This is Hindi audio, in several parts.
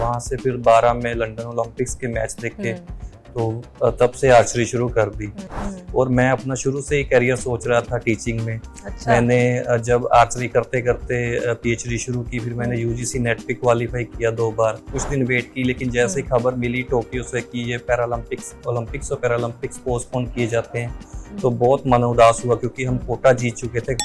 वहाँ से फिर 12 में लंदन ओलंपिक्स के मैच देखे, तो तब से आर्चरी शुरू कर दी। और मैं अपना शुरू से ही करियर सोच रहा था टीचिंग में। अच्छा। मैंने जब आर्चरी करते करते पीएचडी शुरू की, फिर मैंने यूजीसी नेट पे क्वालिफाई किया 2 बार। कुछ दिन वेट की, लेकिन जैसे ही खबर मिली टोक्यो से कि ये ओलंपिक्स और पैरालंपिक्स पोस्टपोन किए जाते हैं, तो बहुत मन उदास हुआ, क्योंकि हम कोटा जीत चुके थे।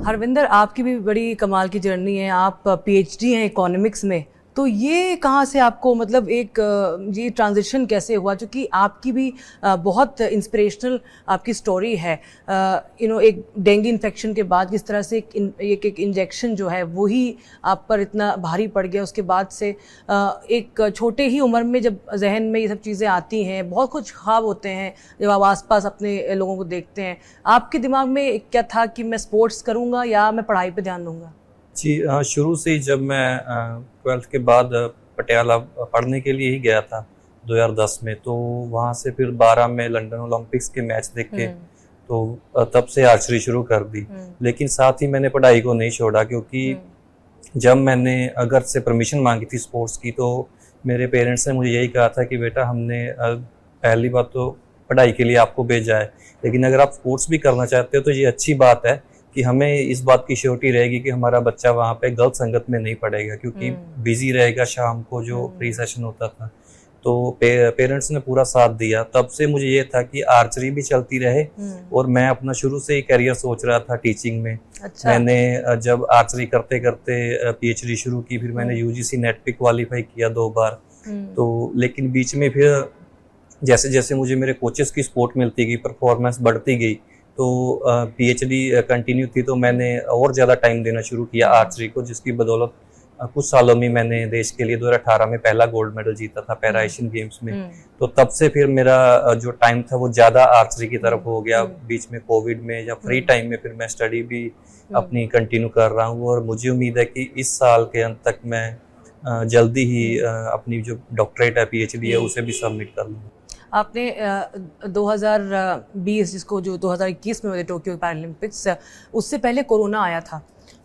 हरविंदर, आपकी भी बड़ी कमाल की जर्नी है। आप पीएचडी हैं इकोनॉमिक्स में, तो ये कहाँ से आपको मतलब एक ये ट्रांजिशन कैसे हुआ? क्योंकि आपकी भी बहुत इंस्पिरेशनल आपकी स्टोरी है। एक डेंगू इन्फेक्शन के बाद किस तरह से एक इंजेक्शन जो है वही आप पर इतना भारी पड़ गया। उसके बाद से एक छोटे ही उम्र में जब जहन में ये सब चीज़ें आती हैं, बहुत कुछ ख्वाब होते हैं जब आप आसपास अपने लोगों को देखते हैं, आपके दिमाग में क्या था कि मैं स्पोर्ट्स करूँगा या मैं पढ़ाई पर ध्यान दूँगा? जी, शुरू से ही जब मैं 12th के बाद पटियाला पढ़ने के लिए ही गया था 2010 में, तो वहाँ से फिर 12 में लंदन ओलंपिक्स के मैच देखे, तो तब से आर्चरी शुरू कर दी। लेकिन साथ ही मैंने पढ़ाई को नहीं छोड़ा, क्योंकि जब मैंने घर से परमिशन मांगी थी स्पोर्ट्स की, तो मेरे पेरेंट्स ने मुझे यही कहा था कि बेटा, हमने पहली बात तो पढ़ाई के लिए आपको भेजा है, लेकिन अगर आप स्पोर्ट्स भी करना चाहते हो तो ये अच्छी बात है कि हमें इस बात की श्योरिटी रहेगी कि हमारा बच्चा वहाँ पे गलत संगत में नहीं पड़ेगा, क्योंकि बिजी रहेगा शाम को जो प्री सेशन होता था। तो पेरेंट्स ने पूरा साथ दिया। तब से मुझे ये था कि आर्चरी भी चलती रहे, और मैं अपना शुरू से ही करियर सोच रहा था टीचिंग में। अच्छा। मैंने जब आर्चरी करते करते पीएचडी शुरू की, फिर मैंने यूजीसी नेट पे क्वालिफाई किया 2 बार। तो लेकिन बीच में फिर जैसे जैसे मुझे मेरे कोचेस की सपोर्ट मिलती गई, परफॉर्मेंस बढ़ती गई, तो पीएचडी कंटिन्यू थी, तो मैंने और ज़्यादा टाइम देना शुरू किया आर्चरी को, जिसकी बदौलत कुछ सालों में मैंने देश के लिए 2018 में पहला गोल्ड मेडल जीता था पैरा एशियन गेम्स में। तो तब से फिर मेरा जो टाइम था वो ज़्यादा आर्चरी की तरफ हो गया। बीच में कोविड में या फ्री टाइम में फिर मैं स्टडी भी अपनी कंटिन्यू कर रहा हूँ, और मुझे उम्मीद है कि इस साल के अंत तक मैं जल्दी ही अपनी जो डॉक्टरेट है, पीएचडी है, उसे भी सबमिट कर लूँगा। आपने 2020 जिसको जो 2021 में हुए टोक्यो पैरालंपिक्स, उससे पहले कोरोना आया था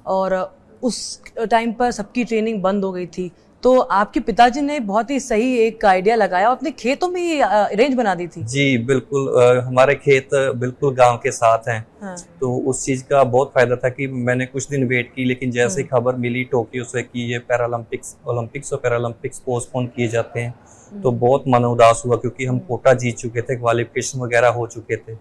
और उस टाइम पर सबकी ट्रेनिंग बंद हो गई थी। तो आपके पिताजी ने बहुत ही सही एक आइडिया लगाया, अपने खेतों में ही रेंज बना दी थी। जी बिल्कुल, हमारे खेत बिल्कुल गांव के साथ हैं। हाँ। तो उस चीज़ का बहुत फायदा था कि मैंने कुछ दिन वेट की, लेकिन जैसे ही खबर मिली टोक्यो से कि ये ओलंपिक्स और पैरालंपिक्स पोस्टपोन किए जाते हैं, तो बहुत मन उदास हुआ, क्योंकि हम कोटा जीत चुके थे, क्वालिफिकेशन वगैरह हो चुके थे।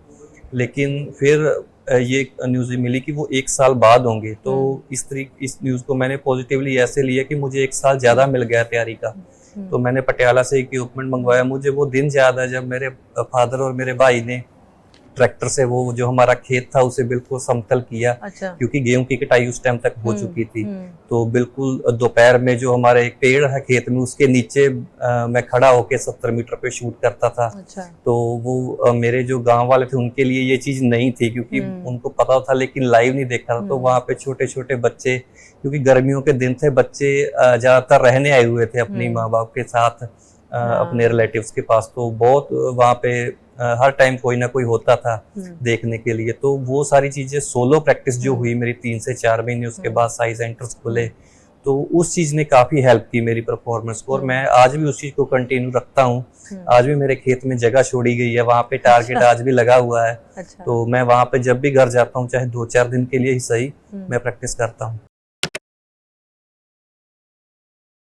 लेकिन फिर ये न्यूज़ मिली कि वो 1 साल बाद होंगे। तो इस न्यूज़ को मैंने पॉजिटिवली ऐसे लिया कि मुझे 1 साल ज़्यादा मिल गया तैयारी का। तो मैंने पटियाला से इक्विपमेंट मंगवाया। मुझे वो दिन याद है जब मेरे फादर और मेरे भाई ने ट्रैक्टर से वो जो हमारा खेत था उसे बिल्कुल समतल किया। अच्छा। क्योंकि गेहूं की कटाई उस टाइम तक हो चुकी थी। तो बिल्कुल दोपहर में जो हमारे एक पेड़ है खेत में, उसके नीचे मैं खड़ा होके 70 मीटर पे शूट करता था। अच्छा। तो वो मेरे जो गांव वाले थे उनके लिए ये चीज नहीं थी, क्योंकि उनको पता था, लेकिन लाइव नहीं देखा था। तो वहाँ पे छोटे छोटे बच्चे, क्योंकि गर्मियों के दिन थे, बच्चे ज्यादातर रहने आए हुए थे अपनी माँ बाप के साथ, अपने रिलेटिव्स के पास। तो बहुत वहाँ पे हर टाइम कोई ना कोई होता था देखने के लिए। तो वो सारी चीजें सोलो प्रैक्टिस जो हुई मेरी 3 से 4 महीने, उसके बाद साई सेंटर्स खुले, तो उस चीज ने काफी हेल्प की मेरी परफॉर्मेंस को। और मैं आज भी उस चीज को कंटिन्यू रखता हूँ। आज भी मेरे खेत में जगह छोड़ी गई है, वहाँ पे टारगेट आज भी लगा हुआ है। तो मैं वहाँ पे जब भी घर जाता हूँ, चाहे 2-4 दिन के लिए ही सही, मैं प्रैक्टिस करता हूँ।